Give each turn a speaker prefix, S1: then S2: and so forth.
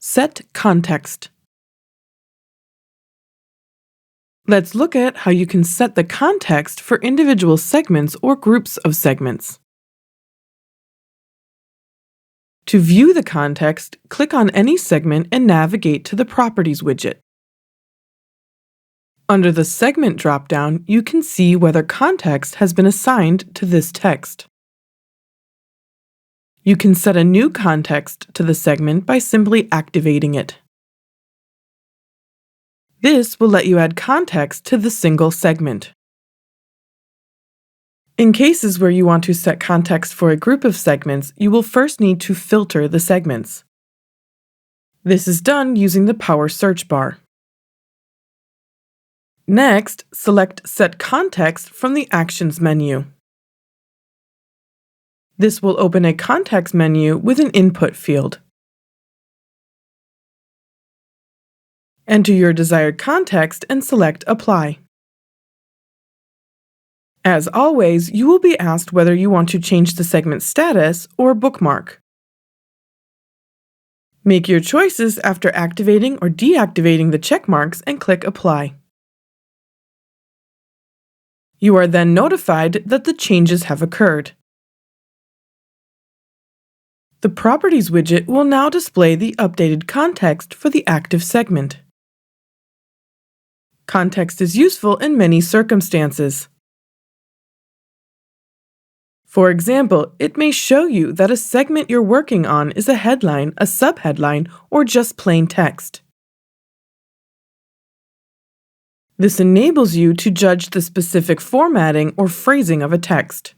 S1: Set context. Let's look at how you can set the context for individual segments or groups of segments. To view the context, click on any segment and navigate to the Properties widget. Under the Segment drop-down, you can see whether context has been assigned to this text. You can set a new context to the segment by simply activating it. This will let you add context to the single segment. In cases where you want to set context for a group of segments, you will first need to filter the segments. This is done using the Power search bar. Next, select Set Context from the Actions menu. This will open a context menu with an input field. Enter your desired context and select Apply. As always, you will be asked whether you want to change the segment status or bookmark. Make your choices after activating or deactivating the check marks and click Apply. You are then notified that the changes have occurred. The Properties widget will now display the updated context for the active segment. Context is useful in many circumstances. For example, it may show you that a segment you're working on is a headline, a subheadline, or just plain text. This enables you to judge the specific formatting or phrasing of a text.